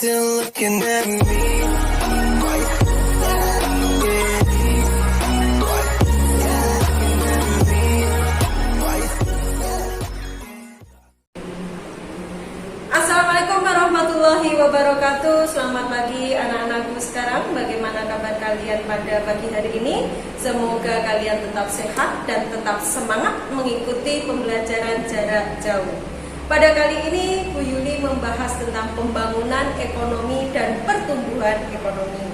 still looking at me? Assalamualaikum warahmatullahi wabarakatuh. Selamat pagi anak-anakku sekarang. Bagaimana kabar kalian pada pagi hari ini? Semoga kalian tetap sehat dan tetap semangat mengikuti pembelajaran jarak jauh. Pada kali ini Bu Yuli membahas tentang pembangunan ekonomi dan pertumbuhan ekonomi.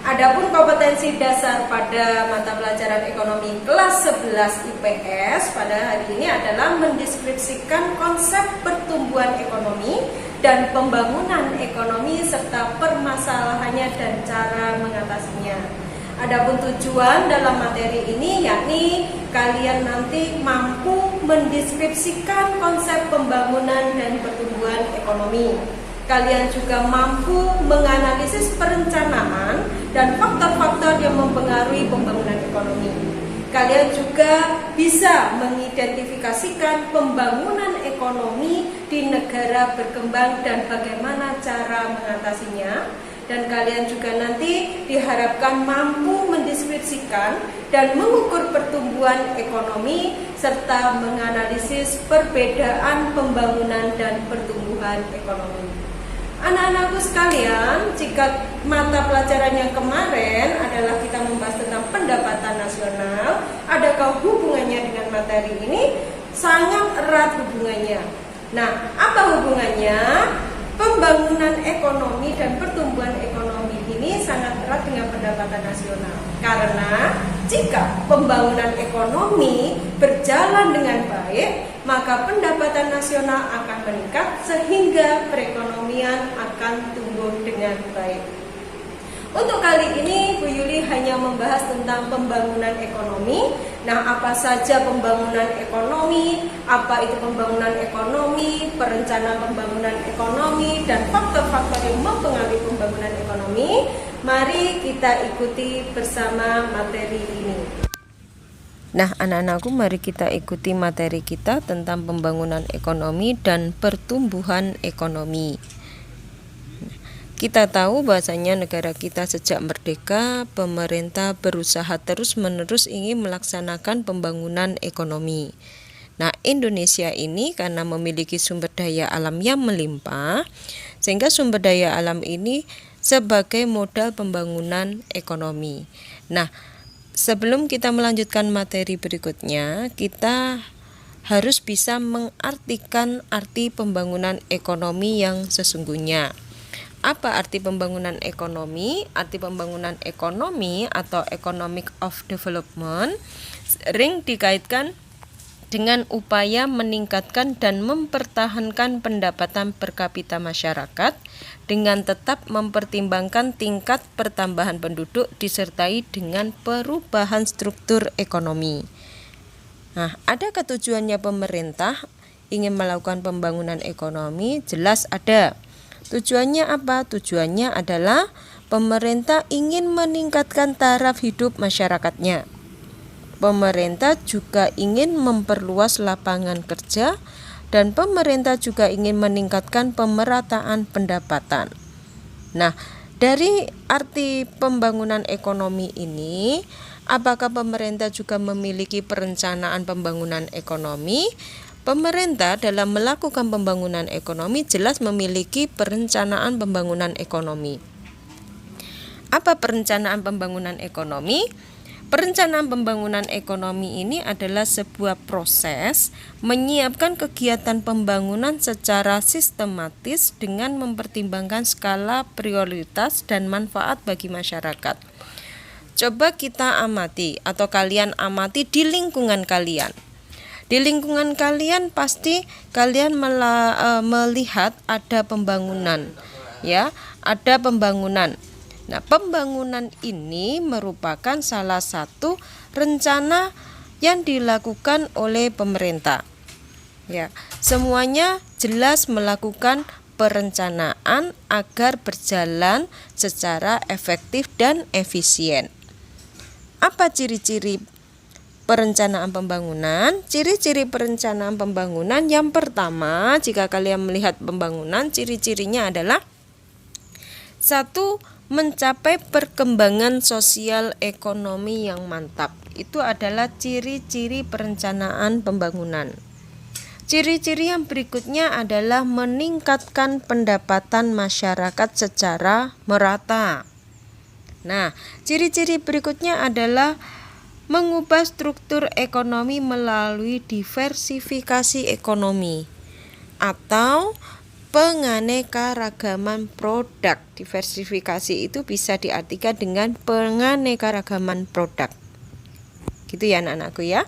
Adapun kompetensi dasar pada mata pelajaran ekonomi kelas 11 IPS pada hari ini adalah mendeskripsikan konsep pertumbuhan ekonomi dan pembangunan ekonomi serta permasalahannya dan cara mengatasinya. Adapun tujuan dalam materi ini yakni kalian nanti mampu mendeskripsikan konsep pembangunan dan pertumbuhan ekonomi. Kalian juga mampu menganalisis perencanaan dan faktor-faktor yang mempengaruhi pembangunan ekonomi. Kalian juga bisa mengidentifikasikan pembangunan ekonomi di negara berkembang dan bagaimana cara mengatasinya. Dan kalian juga nanti diharapkan mampu mendeskripsikan dan mengukur pertumbuhan ekonomi serta menganalisis perbedaan pembangunan dan pertumbuhan ekonomi. Anak-anakku sekalian, jika mata pelajaran yang kemarin adalah kita membahas tentang pendapatan nasional, adakah hubungannya dengan materi ini? Sangat erat hubungannya. Nah, apa hubungannya? Pembangunan ekonomi dan pertumbuhan ekonomi ini sangat erat dengan pendapatan nasional. Karena jika pembangunan ekonomi berjalan dengan baik, maka pendapatan nasional akan meningkat sehingga perekonomian akan tumbuh dengan baik. Untuk kali ini Bu Yuli hanya membahas tentang pembangunan ekonomi. Nah, apa saja pembangunan ekonomi, apa itu pembangunan ekonomi, perencanaan pembangunan ekonomi, dan faktor-faktor yang mempengaruhi pembangunan ekonomi. Mari kita ikuti bersama materi ini. Nah, anak-anakku, mari kita ikuti materi kita tentang pembangunan ekonomi dan pertumbuhan ekonomi. Kita tahu bahwasanya negara kita sejak merdeka, pemerintah berusaha terus-menerus ingin melaksanakan pembangunan ekonomi. Nah, Indonesia ini karena memiliki sumber daya alam yang melimpah, sehingga sumber daya alam ini sebagai modal pembangunan ekonomi. Nah, sebelum kita melanjutkan materi berikutnya, kita harus bisa mengartikan arti pembangunan ekonomi yang sesungguhnya. Apa arti pembangunan ekonomi? Arti pembangunan ekonomi atau economic of development sering dikaitkan dengan upaya meningkatkan dan mempertahankan pendapatan per kapita masyarakat dengan tetap mempertimbangkan tingkat pertambahan penduduk disertai dengan perubahan struktur ekonomi. Nah, adakah tujuannya pemerintah ingin melakukan pembangunan ekonomi? Jelas ada. Tujuannya apa? Tujuannya adalah pemerintah ingin meningkatkan taraf hidup masyarakatnya. Pemerintah juga ingin memperluas lapangan kerja dan pemerintah juga ingin meningkatkan pemerataan pendapatan. Nah, dari arti pembangunan ekonomi ini, apakah pemerintah juga memiliki perencanaan pembangunan ekonomi? Pemerintah dalam melakukan pembangunan ekonomi jelas memiliki perencanaan pembangunan ekonomi. Apa perencanaan pembangunan ekonomi? Perencanaan pembangunan ekonomi ini adalah sebuah proses menyiapkan kegiatan pembangunan secara sistematis dengan mempertimbangkan skala prioritas dan manfaat bagi masyarakat. Coba kita amati atau kalian amati di lingkungan kalian. Di lingkungan kalian pasti kalian melihat ada pembangunan, ya, ada pembangunan. Nah, pembangunan ini merupakan salah satu rencana yang dilakukan oleh pemerintah. Ya, semuanya jelas melakukan perencanaan agar berjalan secara efektif dan efisien. Apa ciri-ciri perencanaan pembangunan? Ciri-ciri perencanaan pembangunan yang pertama, jika kalian melihat pembangunan, ciri-cirinya adalah Satu, mencapai perkembangan sosial ekonomi yang mantap. Itu adalah ciri-ciri perencanaan pembangunan. Ciri-ciri yang berikutnya adalah meningkatkan pendapatan masyarakat secara merata. Nah, ciri-ciri berikutnya adalah mengubah struktur ekonomi melalui diversifikasi ekonomi atau penganekaragaman produk. Diversifikasi itu bisa diartikan dengan penganekaragaman produk. Gitu ya anak-anakku ya.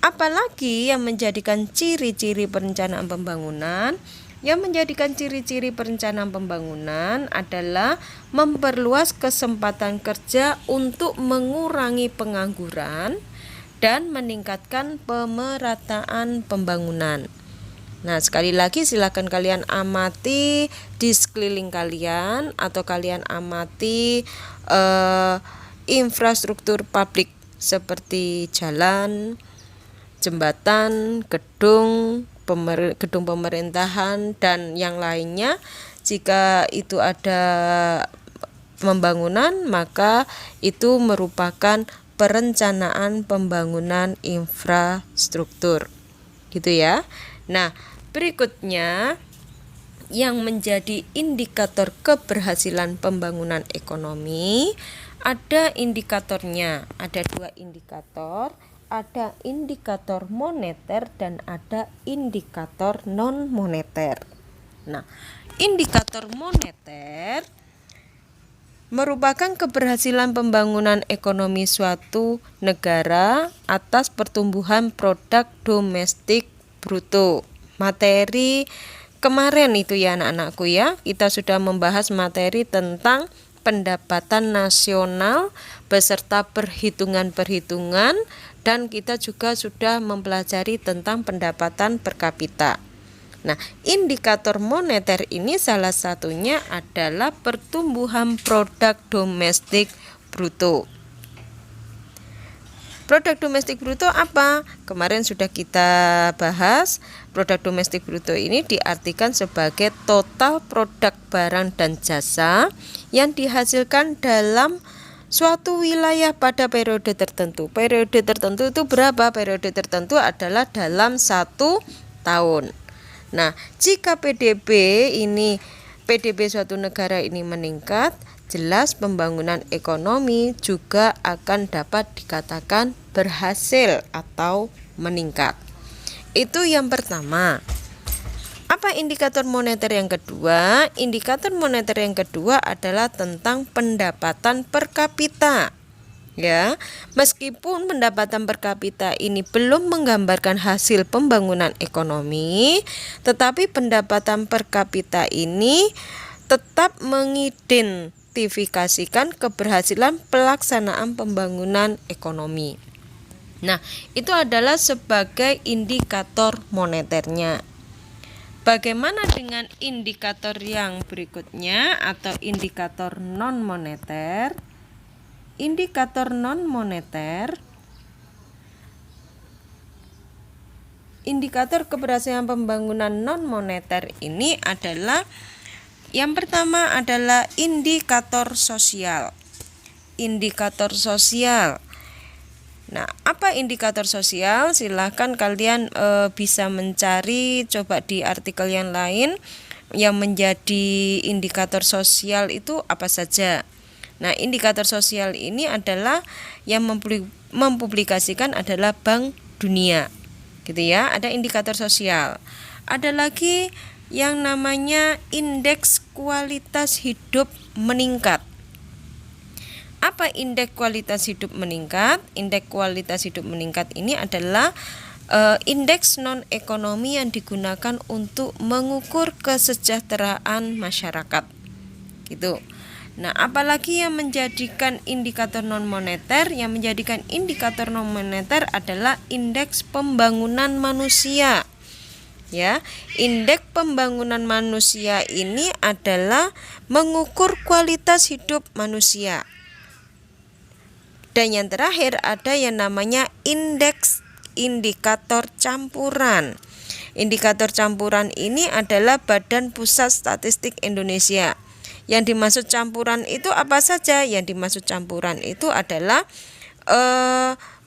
Apalagi yang menjadikan ciri-ciri perencanaan pembangunan? Yang menjadikan ciri-ciri perencanaan pembangunan adalah memperluas kesempatan kerja untuk mengurangi pengangguran dan meningkatkan pemerataan pembangunan. Nah, sekali lagi silakan kalian amati di sekeliling kalian atau kalian amati infrastruktur publik seperti jalan, jembatan, gedung pemerintahan dan yang lainnya. Jika itu ada pembangunan, maka itu merupakan perencanaan pembangunan infrastruktur. Gitu ya. Nah, berikutnya yang menjadi indikator keberhasilan pembangunan ekonomi, ada indikatornya. Ada 2 indikator. Ada indikator moneter dan ada indikator non moneter. Nah, indikator moneter merupakan keberhasilan pembangunan ekonomi suatu negara atas pertumbuhan produk domestik bruto. Materi kemarin itu ya anak-anakku ya, kita sudah membahas materi tentang pendapatan nasional beserta perhitungan-perhitungan, dan kita juga sudah mempelajari tentang pendapatan per kapita. Nah, indikator moneter ini salah satunya adalah pertumbuhan produk domestik bruto. Produk domestik bruto apa? Kemarin sudah kita bahas. Produk domestik bruto ini diartikan sebagai total produk barang dan jasa yang dihasilkan dalam suatu wilayah pada periode tertentu. Periode tertentu itu berapa? Periode tertentu adalah dalam 1 tahun. Nah, jika PDB suatu negara ini meningkat, jelas pembangunan ekonomi juga akan dapat dikatakan berhasil atau meningkat. Itu yang pertama. Apa indikator moneter yang kedua? Indikator moneter yang kedua adalah tentang pendapatan per kapita. Ya, meskipun pendapatan per kapita ini belum menggambarkan hasil pembangunan ekonomi, tetapi pendapatan per kapita ini tetap mengidentifikasikan keberhasilan pelaksanaan pembangunan ekonomi. Nah, itu adalah sebagai indikator moneternya. Bagaimana dengan indikator yang berikutnya atau indikator non-moneter? Indikator non-moneter, indikator keberhasilan pembangunan non-moneter ini adalah yang pertama adalah indikator sosial. Indikator sosial. Nah, apa indikator sosial? Silahkan kalian bisa mencari, coba di artikel yang lain yang menjadi indikator sosial itu apa saja. Nah, indikator sosial ini adalah yang mempublikasikan adalah Bank Dunia. Gitu ya, ada indikator sosial. Ada lagi yang namanya indeks kualitas hidup meningkat. Apa indeks kualitas hidup meningkat? Indeks kualitas hidup meningkat ini adalah indeks non-ekonomi yang digunakan untuk mengukur kesejahteraan masyarakat. Gitu. Nah, apalagi yang menjadikan indikator non-moneter? Yang menjadikan indikator non-moneter adalah indeks pembangunan manusia. Ya, indeks pembangunan manusia ini adalah mengukur kualitas hidup manusia. Dan yang terakhir ada yang namanya indikator campuran. Indikator campuran ini adalah Badan Pusat Statistik Indonesia Yang dimaksud campuran itu apa saja? Yang dimaksud campuran itu adalah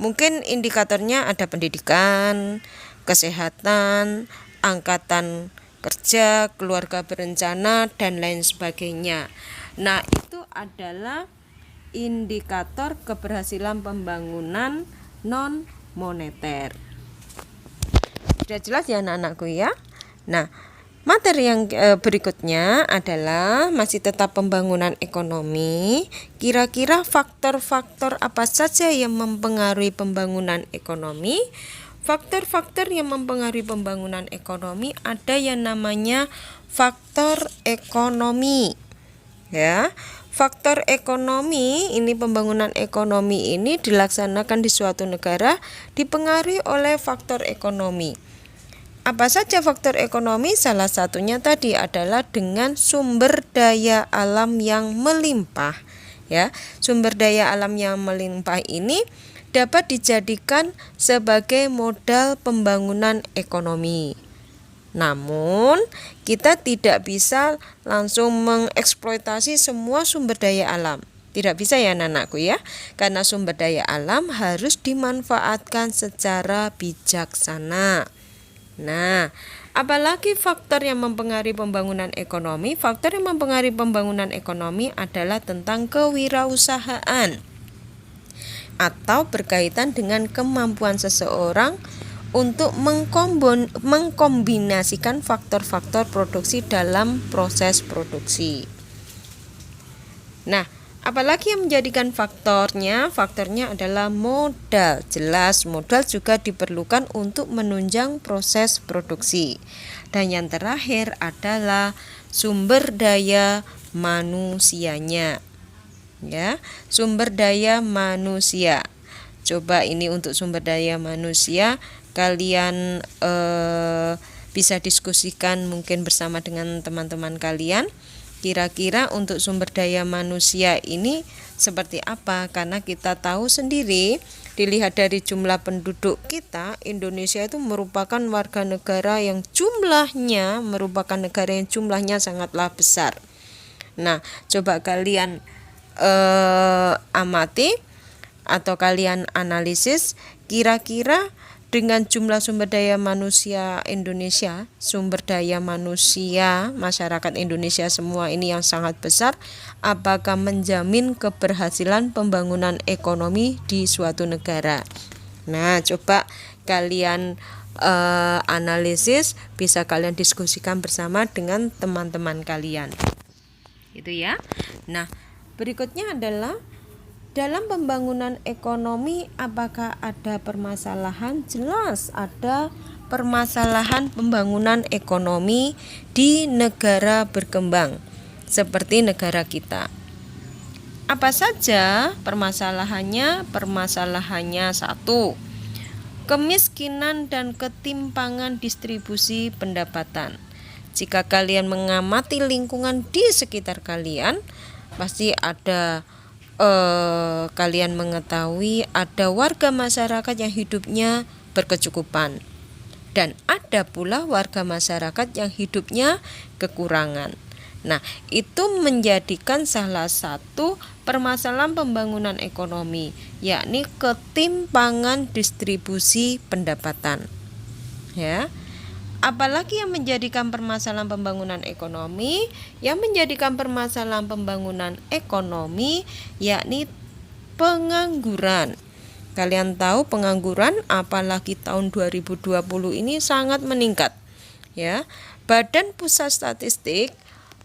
mungkin indikatornya ada pendidikan, kesehatan, angkatan kerja, keluarga berencana, dan lain sebagainya. Nah, itu adalah indikator keberhasilan pembangunan non moneter. Sudah jelas ya anak-anakku ya. Nah, materi yang berikutnya adalah masih tetap pembangunan ekonomi. Kira-kira faktor-faktor apa saja yang mempengaruhi pembangunan ekonomi? Faktor-faktor yang mempengaruhi pembangunan ekonomi ada yang namanya faktor ekonomi. Ya. Faktor ekonomi ini, pembangunan ekonomi ini dilaksanakan di suatu negara dipengaruhi oleh faktor ekonomi. Apa saja faktor ekonomi? Salah satunya tadi adalah dengan sumber daya alam yang melimpah. Ya, sumber daya alam yang melimpah ini dapat dijadikan sebagai modal pembangunan ekonomi. Namun, kita tidak bisa langsung mengeksploitasi semua sumber daya alam. Tidak bisa ya anak-anakku ya, karena sumber daya alam harus dimanfaatkan secara bijaksana. Nah, apalagi faktor yang mempengaruhi pembangunan ekonomi? Faktor yang mempengaruhi pembangunan ekonomi adalah tentang kewirausahaan atau berkaitan dengan kemampuan seseorang untuk mengkombinasikan faktor-faktor produksi dalam proses produksi. Nah, apalagi yang menjadikan faktornya? Faktornya adalah modal. Jelas, modal juga diperlukan untuk menunjang proses produksi. Dan yang terakhir adalah sumber daya manusianya. Ya, sumber daya manusia. Coba ini untuk sumber daya manusia kalian bisa diskusikan mungkin bersama dengan teman-teman kalian. Kira-kira untuk sumber daya manusia ini seperti apa? Karena kita tahu sendiri, dilihat dari jumlah penduduk kita, Indonesia itu merupakan warga negara yang jumlahnya sangatlah besar. Nah, coba kalian amati atau kalian analisis, kira-kira dengan jumlah sumber daya manusia Indonesia, sumber daya manusia masyarakat Indonesia semua ini yang sangat besar, apakah menjamin keberhasilan pembangunan ekonomi di suatu negara? Nah, coba kalian analisis, bisa kalian diskusikan bersama dengan teman-teman kalian. Itu ya. Nah, berikutnya adalah dalam pembangunan ekonomi apakah ada permasalahan? Jelas ada permasalahan pembangunan ekonomi di negara berkembang seperti negara kita. Apa saja permasalahannya? Permasalahannya satu, kemiskinan dan ketimpangan distribusi pendapatan. Jika kalian mengamati lingkungan di sekitar kalian, pasti ada kalian mengetahui ada warga masyarakat yang hidupnya berkecukupan, dan ada pula warga masyarakat yang hidupnya kekurangan. Nah, itu menjadikan salah satu permasalahan pembangunan ekonomi, yakni ketimpangan distribusi pendapatan. Ya. Apalagi yang menjadikan permasalahan pembangunan ekonomi? Yang menjadikan permasalahan pembangunan ekonomi yakni pengangguran. Kalian tahu pengangguran apalagi tahun 2020 ini sangat meningkat. Ya. Badan Pusat Statistik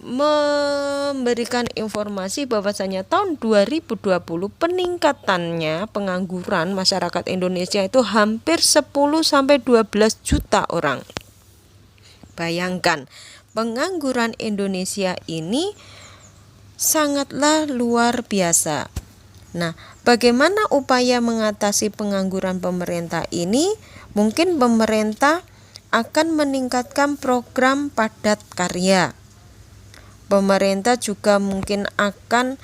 memberikan informasi bahwasanya tahun 2020 peningkatannya pengangguran masyarakat Indonesia itu hampir 10-12 juta orang. Bayangkan, pengangguran Indonesia ini sangatlah luar biasa. Nah, bagaimana upaya mengatasi pengangguran pemerintah ini? Mungkin pemerintah akan meningkatkan program padat karya. Pemerintah juga mungkin akan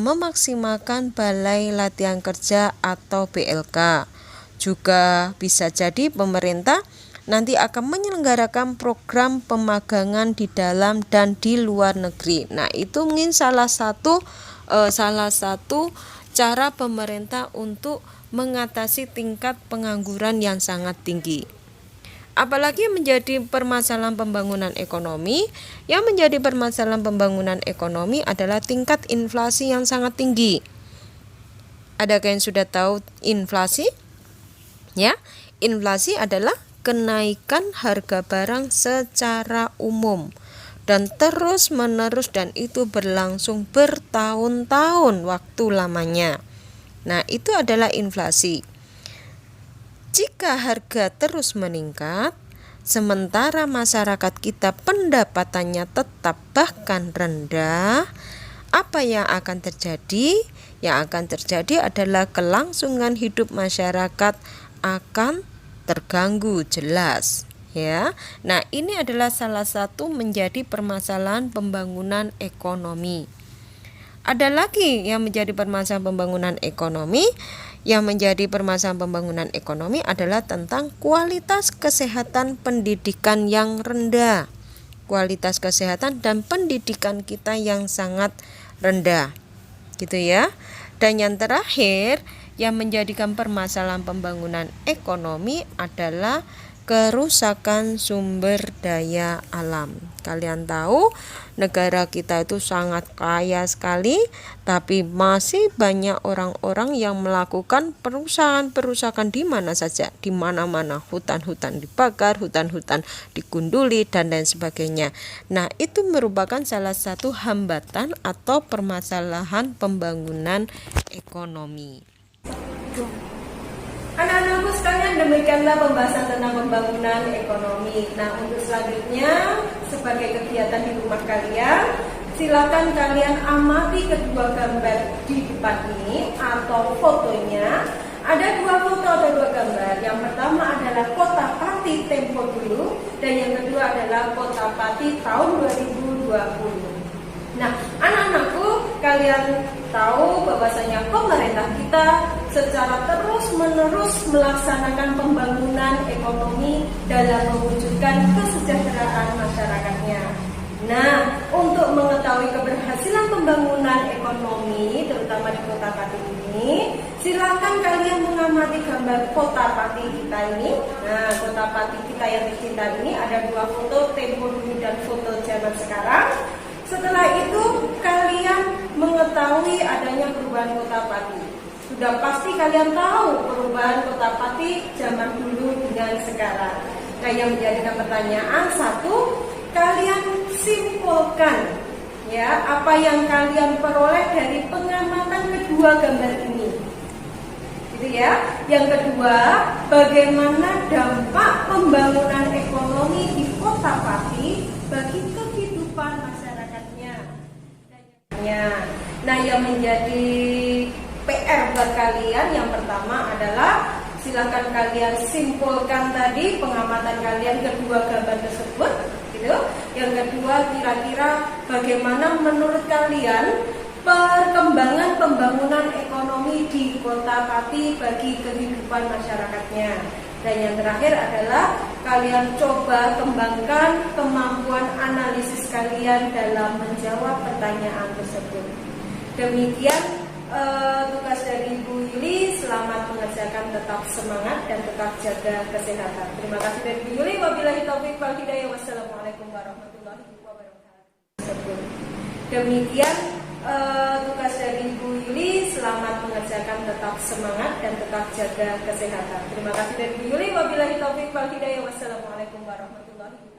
memaksimalkan balai latihan kerja atau BLK. Juga bisa jadi pemerintah nanti akan menyelenggarakan program pemagangan di dalam dan di luar negeri. Nah, itu mungkin salah satu cara pemerintah untuk mengatasi tingkat pengangguran yang sangat tinggi. Apalagi menjadi permasalahan pembangunan ekonomi. Yang menjadi permasalahan pembangunan ekonomi adalah tingkat inflasi yang sangat tinggi. Adakah yang sudah tahu inflasi? Ya, inflasi adalah kenaikan harga barang secara umum dan terus menerus, dan itu berlangsung bertahun-tahun waktu lamanya. Nah, itu adalah inflasi. Jika harga terus meningkat, sementara masyarakat kita pendapatannya tetap bahkan rendah, apa yang akan terjadi? Yang akan terjadi adalah kelangsungan hidup masyarakat akan terganggu jelas. Ya. Nah, ini adalah salah satu menjadi permasalahan pembangunan ekonomi. Ada lagi yang menjadi permasalahan pembangunan ekonomi. Yang menjadi permasalahan pembangunan ekonomi adalah tentang kualitas kesehatan pendidikan yang rendah. Kualitas kesehatan dan pendidikan kita yang sangat rendah. Gitu ya. Dan yang terakhir yang menjadikan permasalahan pembangunan ekonomi adalah kerusakan sumber daya alam. Kalian tahu negara kita itu sangat kaya sekali, tapi masih banyak orang-orang yang melakukan perusahaan di mana saja, di mana-mana. Hutan-hutan dibakar, hutan-hutan digunduli, dan lain sebagainya. Nah, itu merupakan salah satu hambatan atau permasalahan pembangunan ekonomi. Anak-anakku sekalian, demikianlah pembahasan tentang pembangunan ekonomi. Nah, untuk selanjutnya sebagai kegiatan di rumah kalian, silakan kalian amati kedua gambar di depan ini atau fotonya. Ada dua foto atau dua gambar. Yang pertama adalah Kota Pati tempo dulu, dan yang kedua adalah Kota Pati tahun 2020. Nah, anak-anakku, kalian tahu bahwasanya pemerintah kita secara terus-menerus melaksanakan pembangunan ekonomi dalam mewujudkan kesejahteraan masyarakatnya. Nah, untuk mengetahui keberhasilan pembangunan ekonomi, terutama di Kota Pati ini, silakan kalian mengamati gambar Kota Pati kita ini. Nah, Kota Pati kita yang tercinta ini ada dua foto, tempo dulu dan foto zaman sekarang. Setelah itu kalian mengetahui adanya perubahan Kota Pati. Sudah pasti kalian tahu perubahan Kota Pati zaman dulu dengan sekarang. Nah, yang menjadikan pertanyaan satu, kalian simpulkan ya apa yang kalian peroleh dari pengamatan kedua gambar ini. Gitu ya. Yang kedua, bagaimana dampak pembangunan ekonomi di Kota Pati bagi kehidupan masyarakatnya. Nah, yang menjadi PR buat kalian yang pertama adalah silakan kalian simpulkan tadi pengamatan kalian kedua gambar tersebut, gitu. Yang kedua, kira-kira bagaimana menurut kalian perkembangan pembangunan ekonomi di Kota Pati bagi kehidupan masyarakatnya. Dan yang terakhir adalah kalian coba kembangkan kemampuan analisis kalian dalam menjawab pertanyaan tersebut. Demikian tugas dari Ibu Yuli. Selamat mengerjakan, tetap semangat dan tetap jaga kesehatan. Terima kasih dari Ibu Yuli. Wabillahi taufiq wal hidayah. Wassalamualaikum warahmatullahi wabarakatuh. Demikian tugas dari Ibu Yuli. Selamat mengerjakan, tetap semangat dan tetap jaga kesehatan. Terima kasih dari Ibu Yuli. Wabillahi taufiq wal hidayah. Wassalamualaikum warahmatullahi wabarakatuh.